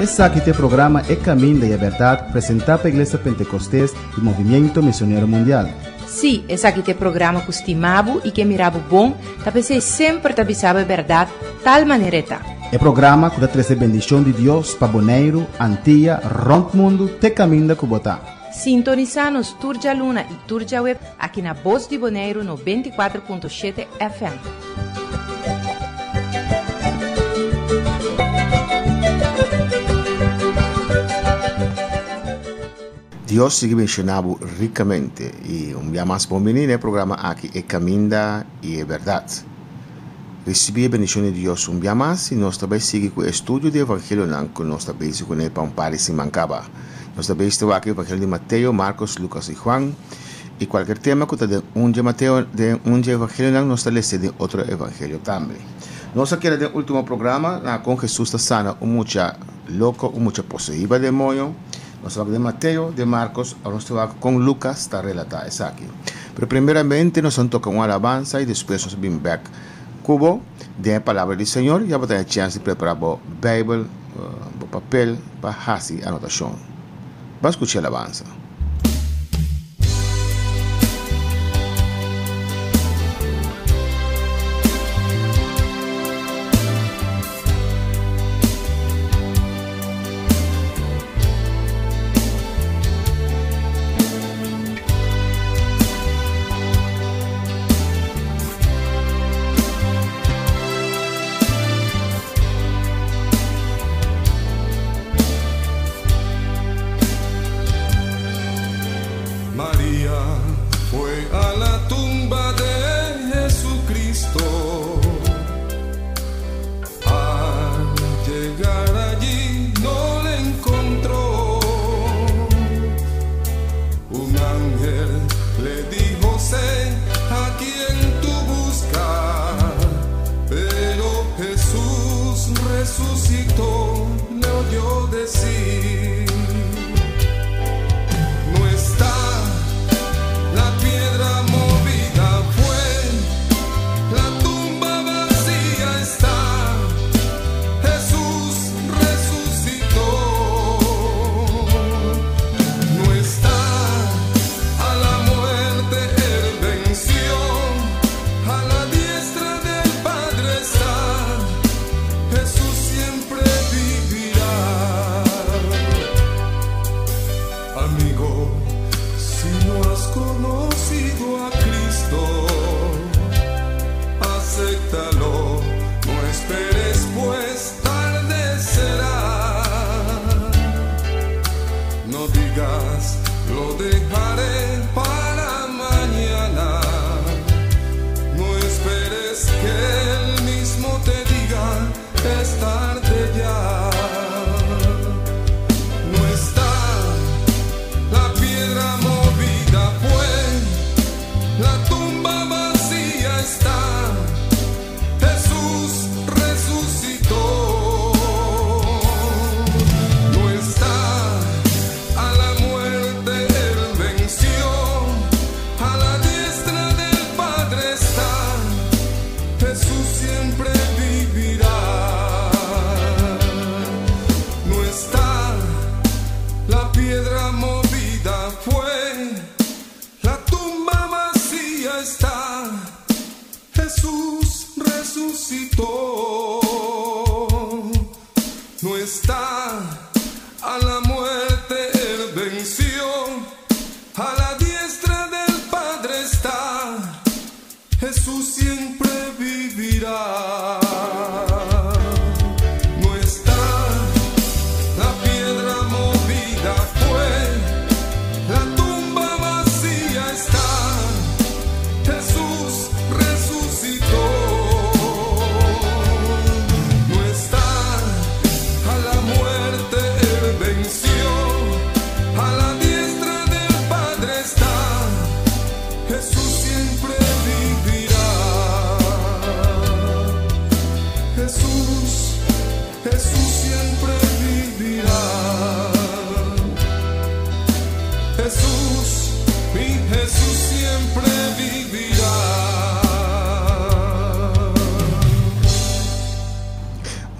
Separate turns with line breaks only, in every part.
Esse aqui é o programa É Caminho da Verdade, apresentado pela Igreja Pentecostés e Movimento Missionário Mundial.
Sim, esse aqui é o programa que estimavo e que mirava bom, talvez sempre te avisava a verdade, tal maneira está.
É programa que traz a bendição de Deus para Bonaire, Antilha, Rond Mundo, te caminho da Cubotá.
Sintonizar nos Turja Luna e Turja Web aqui na Voz de Bonaire no 24.7 FM.
Deus sigue mencionado ricamente y un día más por venir el programa aquí es Caminda y es Verdad. Recibir bendición de Dios un día más y nos también sigue con el estudio de Evangelio que nos también sigue con el Pampari sin mancaba. Nos también está aquí el Evangelio de Mateo, Marcos, Lucas y Juan. Y cualquier tema que de un de Mateo, de un de Evangelio nos está de otro Evangelio también. Nos aquí en el último programa con Jesús está sana, mucha loco, mucha poseída de demonio. Nos va de Mateo, de Marcos, ahora nos va con Lucas, está relatada, es aquí. Pero primeramente nos han tocado una alabanza y después nos vamos back cubo de la palabra del Señor y vamos a tener chance de preparar Bible, papel, para hacer anotación. Vamos a escuchar la alabanza.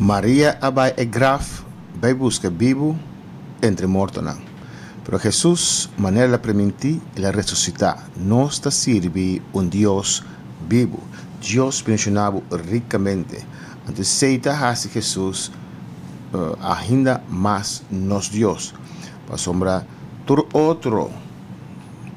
Maria abai e graf, vai busca vivo entre mortos. Pero Jesús, manera la permití y la resucitar. Nos sirve un Dios vivo. Dios mencionado ricamente. Entonces, seita hace Jesús ainda más nos Dios. Para sombra, todo otro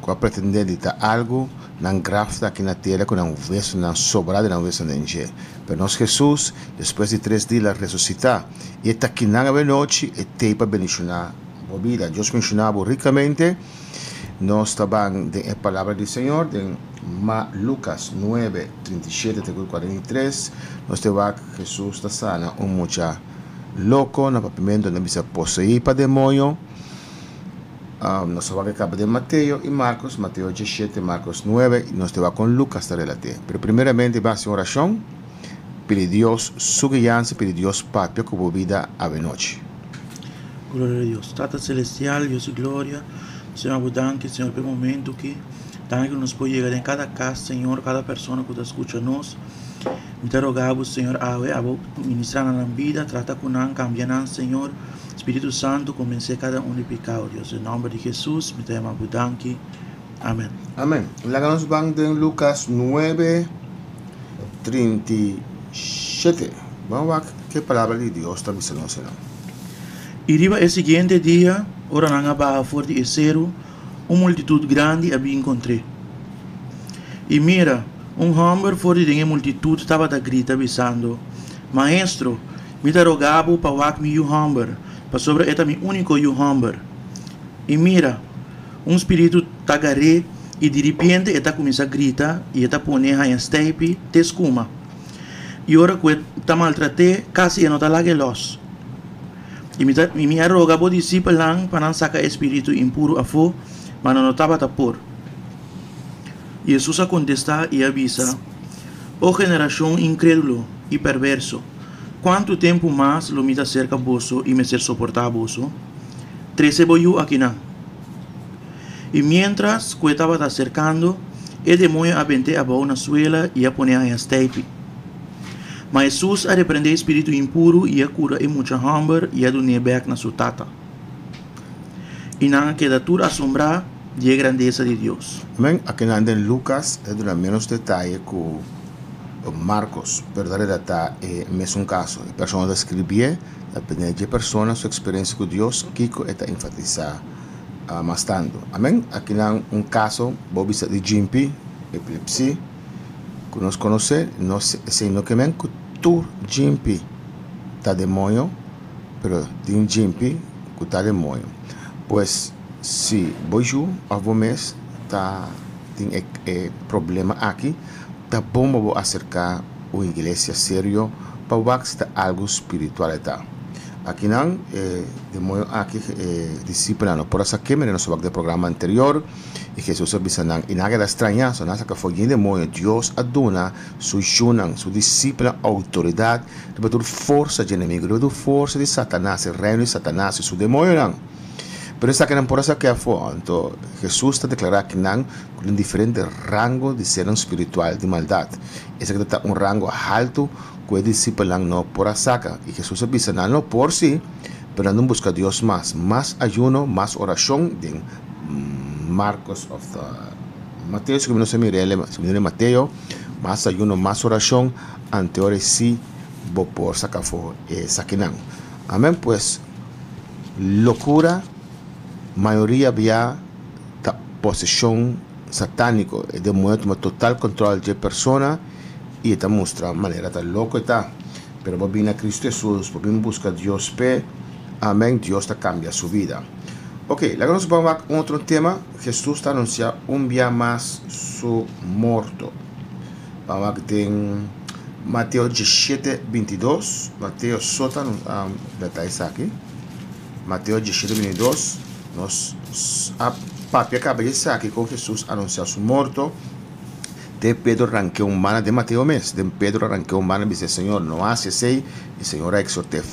que pretende editar algo, nan grafta aqui na terra, com não vez, nan sobrada, não vez, nan je. Pero nós Jesus, depois de 3 dias, ressuscitar. E está aqui na noite, e tem para bendicionar a vida. Deus mencionava ricamente. Nós estamos em palavra do Senhor, em Lucas 9, 37 até 43. Nós temos que Jesus está sana, mucha louco, na papimento, na bisa possuir para demônio. Nós vamos a acabar de Mateo y Marcos, Mateo 17, Marcos 9, y nos va con Lucas de relate. Pero primeramente va a hacer oración, pide Dios su guianza, pide Dios patria como vida a noche.
Gloria a Dios. Tata celestial, Dios y gloria. Señor, abundante, Señor, por el momento que nos puede llegar en cada casa, Señor, cada persona que te escucha nos. Me rogamos, Señor, a ministrar en la vida, trata con nan, cambiar, Señor. Espíritu Santo, convence cada uno de pecado, Dios. En nombre de Jesús, me llamo Budanki. Amén.
Amén. La que nos van de Lucas 9, 37. Vamos a ver qué palabra de Dios está diciendo.
Y riba el siguiente día, ora nanga baja fuerte y cero, una multitud grande había encontré. Y mira, un hombre fuerte de la multitud estaba da grita avisando, Maestro, me te rogaba para wak mi hombre, para sobre esta mi único hombre. Y mira, un espíritu tagaré y de repente esta comienza a gritar y esta pone en estepe, te escuma. Y ahora que esta maltraté, casi no te lague los. Y me rogaba a discípulos para sacar espíritu impuro a fu, mas no estaba tapor. Y Jesús contesta y avisa, oh generación incrédulo y perverso, ¿cuánto tiempo más lo mita cerca vosso y me ser soportar vosso? 13 voy aquí na. Y mientras que estaba acercando, el demonio avente a una suela y a poner en estepe. Mas Jesús a reprender espíritu impuro y a cura en mucha hambre y a dunir back na su tata. Y na quedatura asombrada de grandeza de Dios.
Amén. Aquí en Lucas es de menos detalle que Marcos, pero la data es un caso. La persona describe la de persona su experiencia con Dios, Kiko está enfatizada bastante. Amén. Aquí en un caso, Bobby de Jimpi, epilepsia, que nos conoce, no sé que men que tu Jimpi está demonio, pero din Jimpi que está demonio. Pues si voy a mes está tiene problema aquí, está bom acercar una iglesia serio para que algo espiritual está. Aquí no demonio aquí disciplinando por esa que me nos va del programa anterior y Jesús avisa y nada de extrañar son hasta que fue el demonio Dios aduna su yunan su disciplina autoridad de tu fuerza de enemigo de tu fuerza de Satanás el reino de Satanás y su demonio. Pero esta que no por esa que fue, entonces Jesús está declarando que no con un diferente rango de ser espiritual de maldad. Ese que está un rango alto que el discípulo no por saca. Y Jesús avisa no por sí, pero no busca a Dios más ayuno, más oración de Marcos of the Mateo, si no se mire Mateo, más ayuno, más oración, ante ahora sí, por sacar saquinan. Amén, pues locura. Mayoría había posesión satánico, de momento total control de persona y esta muestra manera tan loco está. Pero por venir a Cristo Jesús, por venir buscar a Dios, amén, Dios te cambia su vida. Ok, luego nos vamos a otro tema. Jesús está anunciando un día más su muerto. Vamos a ver en Mateo 17, 22. Mateo Sota, detalles aquí. Mateo 17, 22. Nos papi acaba de decir que con Jesús anunciar su muerto. De Pedro arranqueó un mana de Mateo mes. De Pedro arranqueó un mana y dice, Señor, no hace así. Y Señor exhorté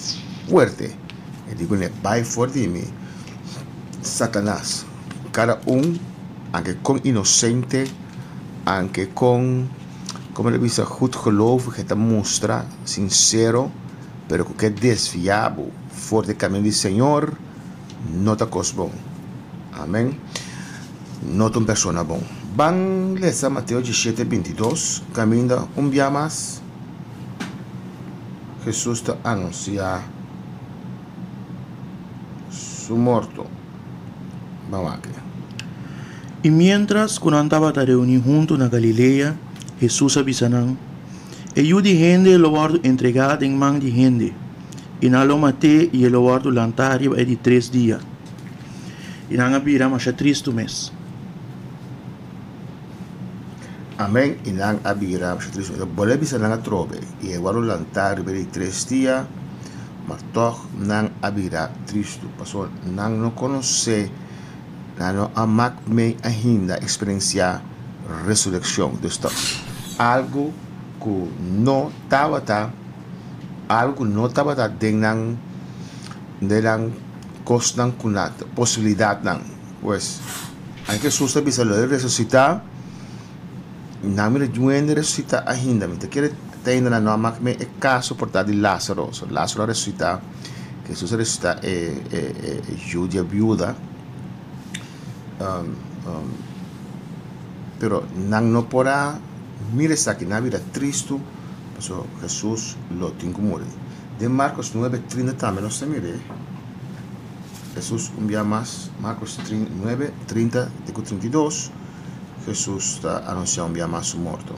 fuerte. Y digo, vai fuerte de mí. Satanás, cada uno, aunque con inocente, aunque con, como le dice, goed geloof, que te muestra sincero, pero que desviado fuera del camino del Señor, no te cos bom. Amén. No te persona bom. Van leer Mateo 17:22, camina un día más. Jesús te anuncia su muerto. Vamos aquí.
Y mientras cuando estaba reunido junto en Galilea, Jesús avisanan, ellos de gente lo guardo entregado en man de gente, y no lo maté y lo guardo lantario de 3 días. Y no había más 3 mes.
Amén. Y nan abira, boleh bisa nang trobe. E waru lantar beri 3 días, mas toch nan abira tristo. Pasó nan no conoce, nan no amak me ainda experienciar resurrección. Esto algo que no estaba algo que no estaba dengan costan kunat posibilidad nan. Pues, aunque Jesús bisa lo resucitar, namire juende resucita ainda, me te quiere ainda no amak me e caso por dar de Lázaro, Lázaro resucita, Jesús resucita Judia viuda, pero nang no pora mire está que navira tristo, so Jesús lo tengo morir. De Marcos 9:30 también no se mire. Jesús un día más, Marcos 9:30-32. Jesús está anunciando un día más su muerto.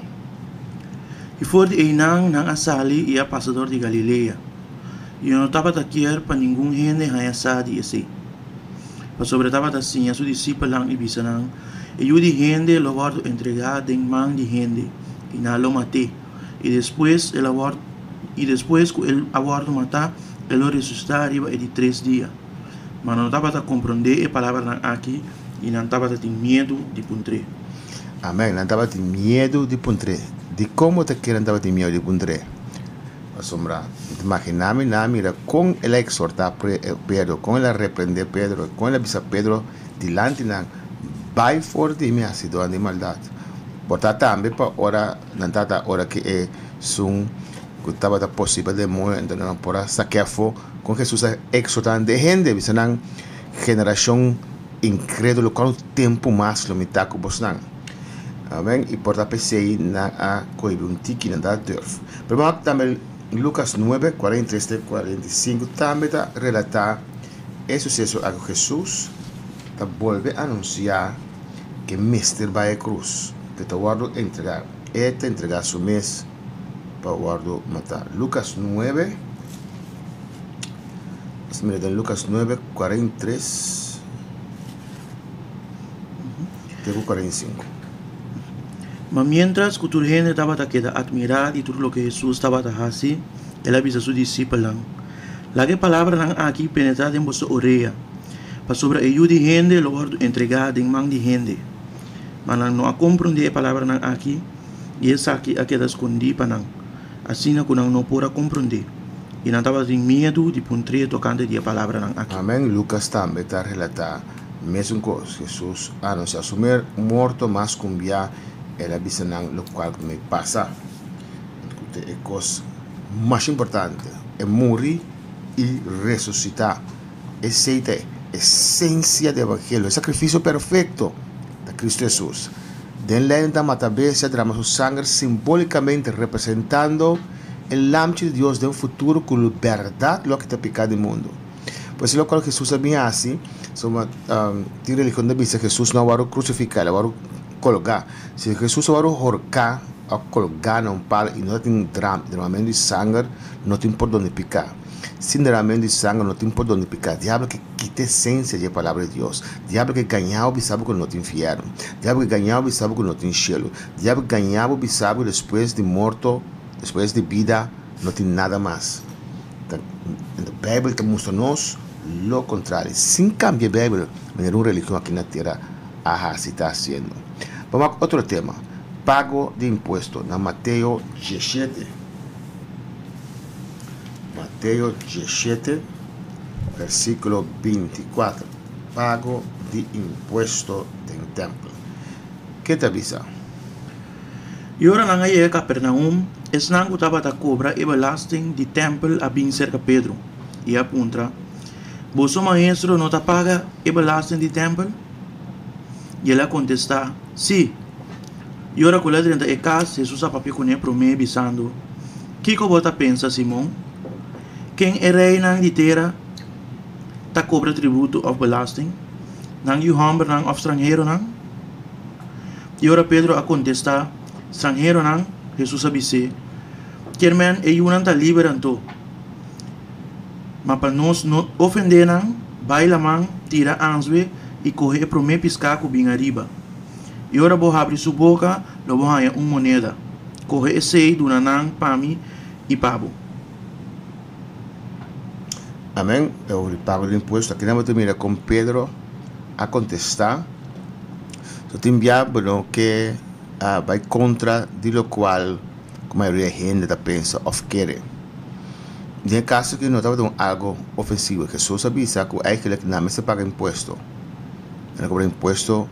Y fue de Einang nang asali y a pasador de Galilea. Y no estaba taquier para ningún gente haya sadi así. Pero sobre estaba assim a su discípulo lang ibisanan. Y yo de gente lo guardo entregado en man de gente. Y no lo maté. Y después el aguardo matar, él lo resucitaría de 3 días. Mas no estaba a comprender la palabra aquí. Y no estaba a tener miedo de puntre.
Amém. Não estava de medo de puntre. De como te querem estava de medo de puntre. Asombra. Imaginame na mira com ele exortar Pedro, com ele repreender Pedro, com ele avisar Pedro dilante na vai fora de mim a situação de maldade. Botar também para hora, não tá hora que é sum que estava possível de morrer, então não para saquear com Jesus exortando de gente, visando geração incrédula com o tempo mais limitado que você não. Amém? E por tapar se na a coibe tiki na da durf. Pero também Lucas 9:43-45 também está relatar o sucesso a Jesus está volve a anunciar que Mister vai a cruz, que está guardo entregar, entregar su mes para guardo matar. Lucas 9, mira en Lucas 9:43-45.
Mas mientras que tu gente estaba queda admirada y todo lo que Jesús estaba haciendo, él avisa a su discípulo, la que palabra aquí penetrada en vuestra oreja, para sobre ello de gente lo guardo entregado en man de gente. Mas no ha comprendido la palabra aquí, y es aquí a queda escondida para así no podrá comprender. Y no estaba sin miedo de puntre tocando la palabra aquí.
Amén. Lucas también está relatado, mesmo cosa, Jesús anuncia asumir muerto más cumbia. Ela avisa lo cual me pasa. É coisa mais importante é morrer e ressuscitar. Essa é a essência do Evangelho, o sacrifício perfeito de Cristo Jesus. Den lenta matabesa derrama su sangre simbolicamente representando el lampo de Dios de un futuro con verdad lo que te pica del mundo. Pues lo cual Jesús sabía así, tiene religión de vista Jesús no va a crucificar, va a colgar. Si Jesús va a ahorcar, a colgar en un palo y no tiene derramamiento de sangre, no tiene por dónde picar. Sin derramamiento de sangre no tiene por dónde picar. Diablo que quita esencia de la palabra de Dios. Diablo que ganhava e sabe que não tem infierno. Diablo que ganhava e sabe que não tem cielo. Diablo que ganhava e sabe que después de morto, después de vida, não tem nada mais. A Bíblia te mostra-nos lo contrario. Sin cambiar a Bíblia, hay una religión aquí en la tierra, se está haciendo. Vamos a otro tema. Pago de impuestos. En Mateo 17. Mateo 17, versículo 24. Pago de impuesto del templo. ¿Qué te avisa?
Y ahora en Capernaum, es nang utaba ta cobra e belasting di tempel a bin cerca Pedro. E apunta, vosso maestro não ta paga e belasting di tempel? E ela contesta, sim. E ora com a dentro e casa, Jesus a papi com pro me bisando. Kiko bota pensa, Simão? Quem é rei nang di terra ta cobra tributo of belasting? Nang you hamber nang of estrangeiro nang? E ora Pedro a contesta, estrangeiro nang? Jesus a bise, Kermen e yunan ta liberanto. Mas para nós não ofender nang, baila man, tira answe e corre pro me piscar com bem arriba. E ora vou abrir sua boca, lo vou ganhar moneda. Corre e sei do nanang, pami e pabo.
Amém. Eu pago o imposto. Aqui não termina com Pedro a contestar. So tem diabo que vai contra de lo qual a maioria da gente pensa ou quer. No caso que não estava dando algo ofensivo, que só sabia que eigenlijk na mesa paga imposto. Não cobra imposto,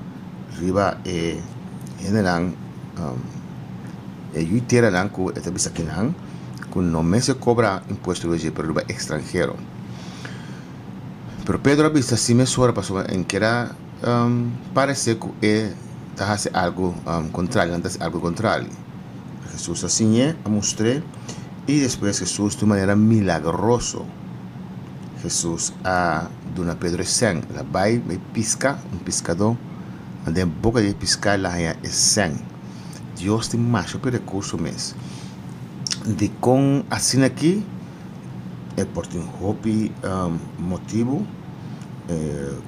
riba e generan e yuitera nan ku eta bisa kinan ku no mesa cobra imposto hoje para riba extranjero. Pero Pedro vista si me suora pasó en que era parece que hace algo contrario, antes algo contrario. Jesús así mostré y después Jesús de manera milagroso Jesús a dona Pedro sen la vai me pisca un pescador de boca de piscar la haya sen Dios te macho per recurso mes de con así aquí por un hobby motivo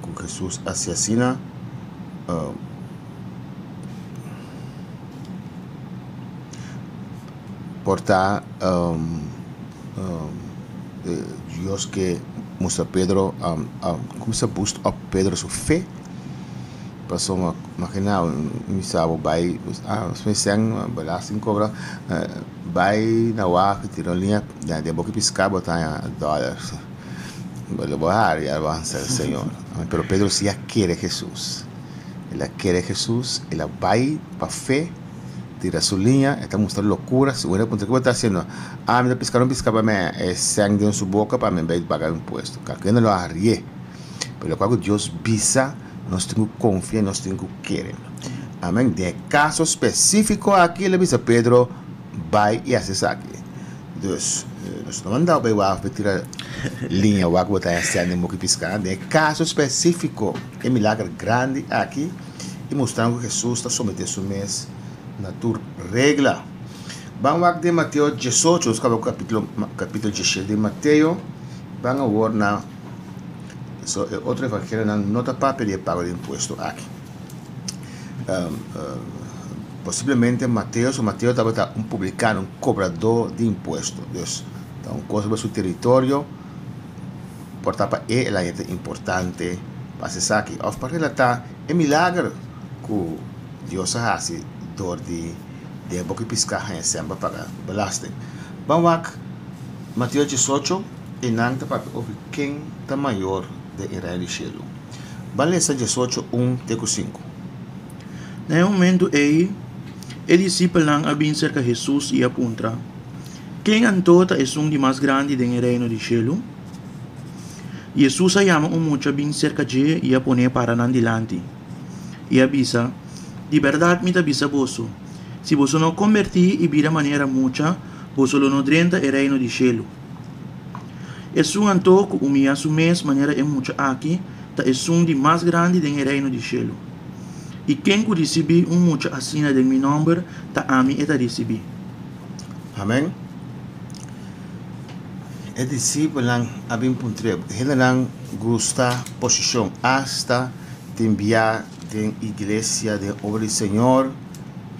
con Jesús hacia asina porta Dios que muestra Pedro como se boost up Pedro su fe pasó imagina mi sabo vai se sen belasting cobra vai na wa que tirou linha de boca piscar botar dólares lo voy a dar y avanza el Señor pero Pedro sí ya quiere Jesús él quiere Jesús él va para fe tira su línea, está mostrando locura. Si uno punto que está haciendo, me pescaron para mí, sangre en su boca para mí pagar impuestos. Que no lo arrié. Pero cuando Dios visa, nos tengo confía, nos tengo quiere. Amén. De caso específico aquí le visa Pedro, va y hace aquí. Entonces, nos no mandado para tirar línea o algo está haciendo en boca pescar. De caso específico, el milagro grande aquí y mostrando que Jesús está sometido a su mes. Na tua regla. Vamos a de Mateus 18, capítulo 17 de Mateus. Vamos a ver na outro evangelho na nota para pedir pago de imposto aqui. Possivelmente Mateus estava um publicano, um cobrador de imposto. Deus, então, coisa para seu território, portava é a gente importante para acessar aqui. Ou para relatar é milagre que Deus faz door die boca piscar en sempre para belasting. Vamos a Mateus 18 e nanta para over quem está maior de Israel e Cielo. Vamos ler 18 1-5.
No momento aí, o discípulo não abin cerca Jesus e apunta: quem antota é de mais grande do reino de Cielo? Jesus chama mucho abin cerca de e a pone para nan dilante. E avisa: de verdade me avisa vosso, se vosso não convertir e vira maneira mucha, vosso não drenta o reino de Cielo. É antoco umia su mes maneira é mucha aqui, ta é de mais grande do reino de Cielo. E quem que recebi mucha assina de meu nome, ta ami e ta recebi.
Amém. É discípulo lang abim puntre, ele lang gusta posição hasta te enviar de iglesia de obra del Señor,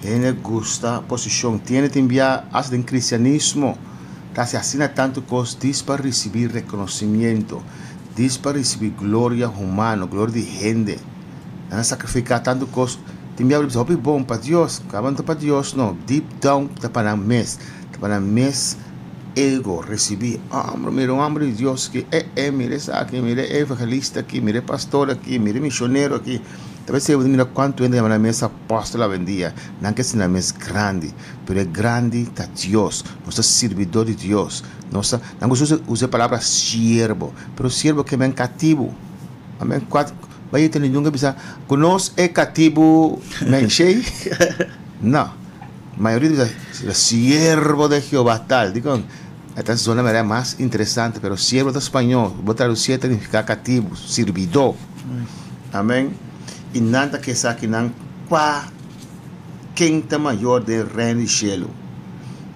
ele gusta posición, tiene que enviar hasta el cristianismo, casi así tanto cosas, dice para recibir reconocimiento, dice para recibir gloria humana, gloria de gente, no sacrificar tanto cosas, te envía para bom para Dios, acabando para Dios, no, deep down, para mes ego, recibir hambre, mire un hambre de Dios que mire esa aquí, mire evangelista aquí, mire pastor aquí, mire misionero aquí, Talvez você mira quanto ainda na mesa apóstola vendia. Não que seja mesa grande, pero é grande está Deus, nosso servidor de Deus. Nossa, não usa a palavra siervo, pero siervo que é cativo. Amém? Vai ter nenhum que pensa, conosco é cativo, menchei? Não. A maioria diz, siervo de Jeová tal. Digo, esta é uma maneira mais interessante, pero siervo de espanhol, vou traduzir significa cativo, servidor. Amém? E nada que saque não qua quinta maior de reino de cielo.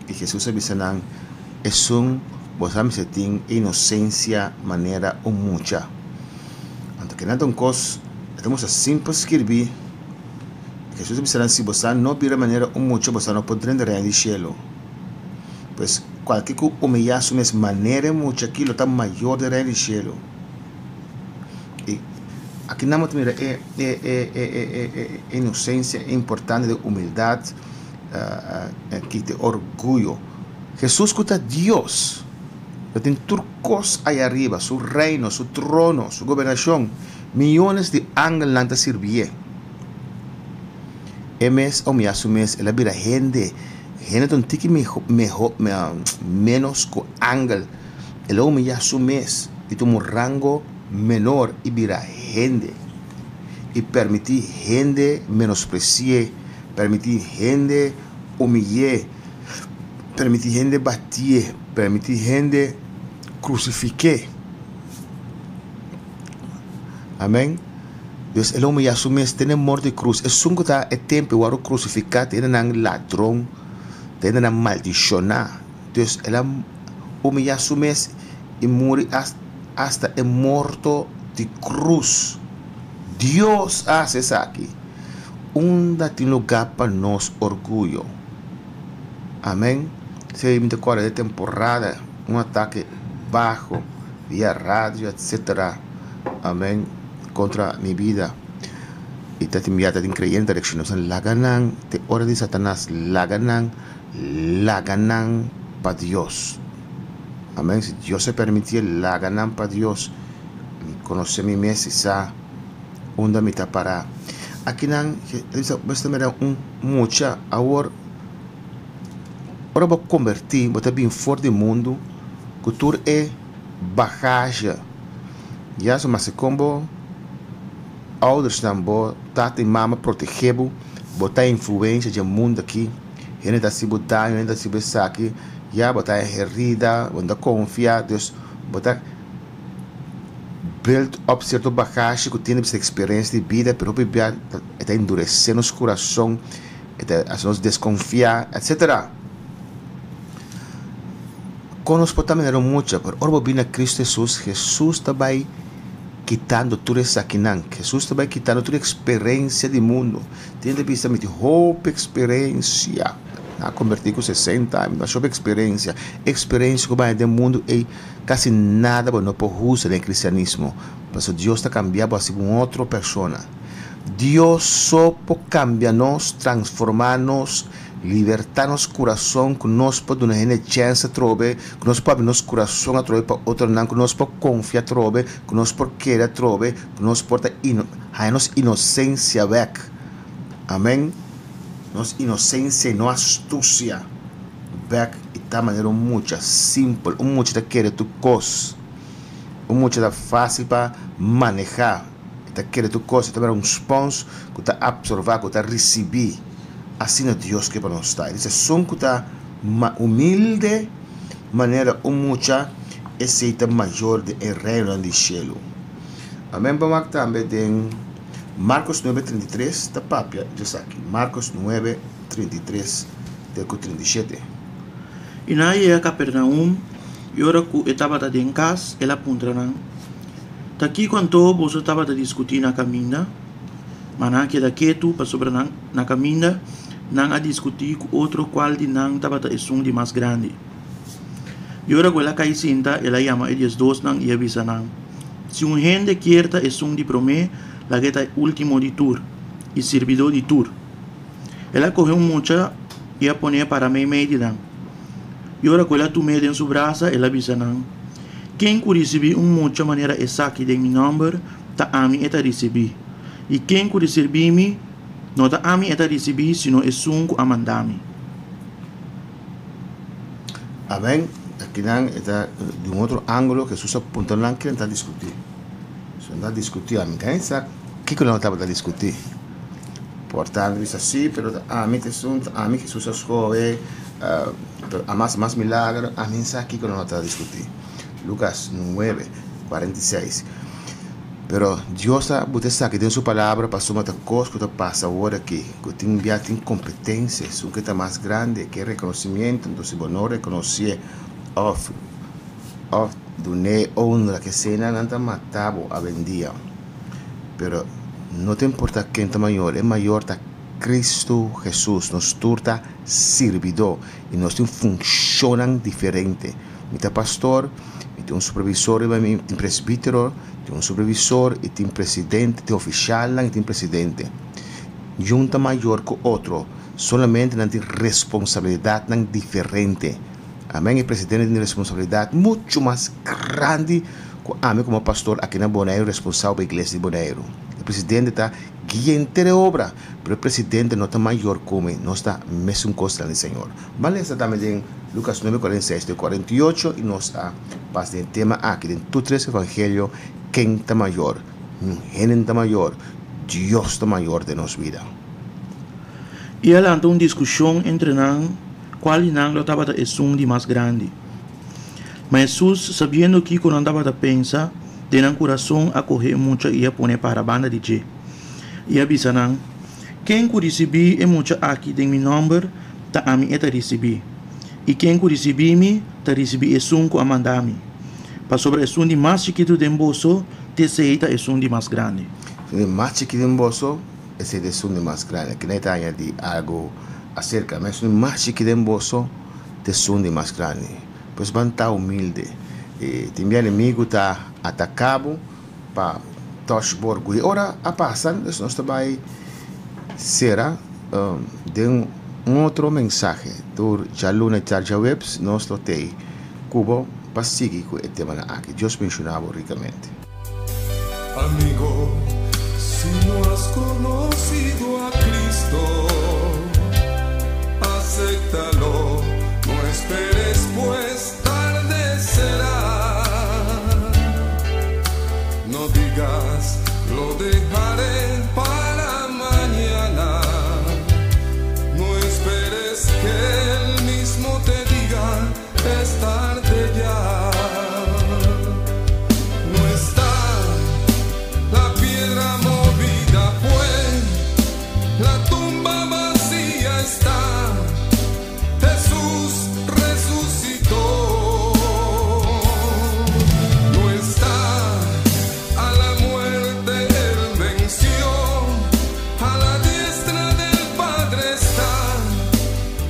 E Jesus disse não, é você tem inocência maneira ou muita. Então que nada coisa, estamos assim para escrever. Jesus disse não, se você não vira maneira ou muita, você não pode entrar no reino de cielo. Pois qualquer que humilhasse mas maneira muita, aquilo está maior do reino de cielo. E aqui não mira é inocência, é importante de humildade, que de orgulho. Jesus escuta Deus. Tem turcos aí arriba, seu reino, seu trono, sua governação. Milhões de ángeles lá servir. Emes ou me assumes, ela vira gente não tem que menos que ángel. Ela me assumes e toma um rango menor e vira gente. E permitir gente menospreciar, permitir gente humilhar, permitir gente bater, permitir gente crucificar. Amém? Deus, ele me assume tem morte de cruz. É só que é tempo para crucificar, tem um ladrão, tem um maldicionar. Deus, ele me assume e morre hasta é morto de cruz. Deus hace isso aqui. Onde tem lugar para nós orgulho. Amém? Se me decorre de temporada, ataque baixo, via rádio, etc. Amém? Contra minha vida. E te enviada de increíble dirección. Laganan, te hora de Satanás, laganan para Dios. Amén. Si Dios se permite, laganan para Dios. Conocer mi mesa, onda me tapará. Aquí nan, esta me da mucha, ahora vou convertir, vou estar bem fora do mundo, cultura é bagagem. Já só mas como ouders dan bo, tata e mama protegebo, botar influência do mundo aqui, gente da se botar, gente da se besar aqui, já botar herida, botar confiar, Deus, botar build up certo bagagem que tem essa experiência de vida, pero bebê está endurecendo o coração, está nos desconfiar, etc. Conosco também era muito, pero ora bem a Cristo Jesus também quitando tudo isso aqui não. Jesus também quitando toda a experiência do mundo. Tem de vista de hope experiência. Na convertir com 60 anos, mas sobre experiência que vai do mundo é quase nada para não pode usar no cristianismo. Mas Deus está cambiando assim uma outra pessoa. Deus só pode cambiar-nos, transformar-nos, libertar-nos coração, que nós podemos ter uma chance de trobe, que nós podemos nosso coração a trobe para outro não, que nós podemos confiar a trobe, que nós podemos querer trobe, que nós podemos ter nossa inocência back. Amém? Nossa inocência e nossa astúcia back e da maneira muito simples, muito da querer tu coisa, muito da fácil para manejar, da querer tu coisa, também sponsor que está absorver, que está receber. Assim é Deus que para nós está. Ele diz, som que está humilde, maneira muita aceita maior de reino do céu. Amém? Vamos também tem Marcos 9:33, da papia, já aqui. Marcos 9:33, até 37.
E na ia Capernaum, e ora que estava da em casa, ela apontará. Daqui quando você estava a discutir na caminha, mas que daqui tu para sobre na caminha, não a discutir com outro qual de não estava a de mais grande. E ora que ela cai sinta, ela chama eles dois não e avisa não. Se um gente quer ta de promê, la que é último de tur e servidor de tur. Ela correu mucha e a põe para meio de não. E ora que ela tomou em sua braça, ela avisa não. Quem receber mucha maneira exata de meu nome, ta a mim eta receber. E quem que recebi-me, não está a mim é receber, sino é sunco a mandar-me.
Amém. Aqui está de um outro ângulo que Jesus apontou lá que não está a discutir. Não está a discutir, amém. Quem sabe o que não estava a discutir? Portanto, diz assim, pero a mim que Jesus escolhe, a mais milagre, a mim sabe que não está a discutir. Lucas 9, 46. Pero Deus está que tem sua palavra para sua coisa que passa agora aqui, que tem competências, o que está mais grande, que é reconhecimento, então se não reconhecer, do ne honra que cena não está matado a vendia. Pero não te importa quem está maior, é maior tá Cristo Jesus, nós turta servidor e nós funcionam diferente. Tem pastor, tem supervisor, tem presbítero, tem supervisor, e tem presidente, tem oficial, e tem presidente. Junta maior que outro, solamente não tem responsabilidade não diferente. Amém? O presidente tem responsabilidade muito mais grande que a mim como pastor aqui na Bonaire, responsável da igreja de Bonaire. O presidente está guiando a obra, mas o presidente não está maior como não está mesmo costa do Senhor. Vale essa também em Lucas 9, 46 e 48 e nós está passando o tema aqui em todos os evangelhos, quem está maior, quem está maior, Deus está maior de nossa vida.
E ela anda uma discussão entre nós, qual não estava a assunto de mais grande. Mas Jesus, sabendo que quando andava a pensar, tem um coração a correr muito e a pôr para a banda de G. E avisa não, quem que recebi é muito aqui tem meu nome, tá a mim é receber. E quem que recebi-me, tá receber é sunco a mandar-me. Para sobre o assunto mais chiquito de bolso, te aceita o assunto mais grande.
O mais chiquito de bolso, esse é o assunto mais grande. Que não está de algo acerca, mas o mais chiquito de bolso, te assunto mais grande. Pois van estar humilde. Tem meu inimigo está atacado para Toshborgo. E ora a passar, nós também será de outro mensagem do Jaluna Tarja Webs, nós tem Cuba para seguir com o tema aqui. Deus mencionava ricamente.
Amigo, si no has conocido a Cristo, acéptalo, no esperes pues tarde será. No digas, lo dejaré para mañana. No esperes que él mismo te diga, es tarde ya. No está la piedra movida, pues la tumba vacía está. Jesús resucitó. No está a la muerte, él venció. A la diestra del Padre está.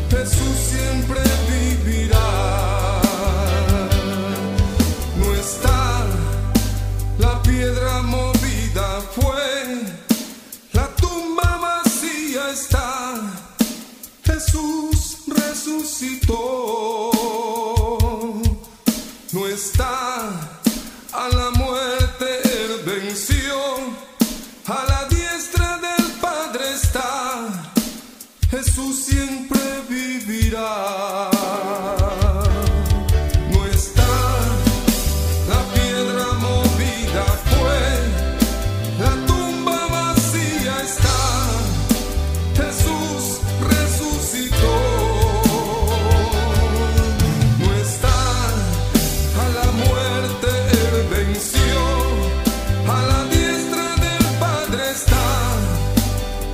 Jesús siempre vivirá. No está la piedra movida, fue la tumba vacía está. Jesús resucitó. No está a la muerte, él venció. A la diestra del Padre está. Jesús siempre vivirá. No está la piedra movida, fue la tumba vacía está. Jesús resucitó. No está a la muerte, él venció. A la diestra del Padre está.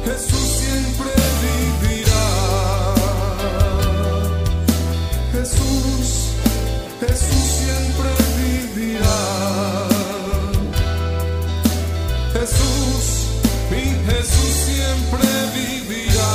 Jesús siempre vivirá. Jesús, Jesús siempre vivirá. Jesús, mi Jesús siempre vivirá.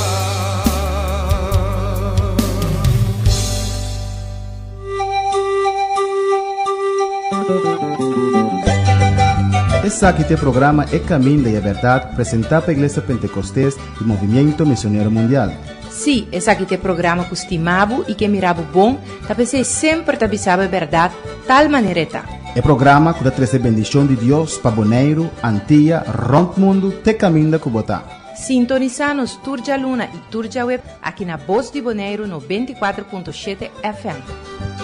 Esse aqui tem programa É Caminho da Verdade, apresentado pela Igreja Pentecostés e Movimento Missionário Mundial.
Sim, esse aqui tem programa que estimavo e que miravo bom, tá sempre tá bisava a verdade, tal maneira tá.
É programa que traz a bendição de Deus para Bonaire, Antilha, Rond Mundo, te caminda com botar.
Sintoniza-nos Turja Luna e Turja Web aqui na Voz de Bonaire 94.7 FM.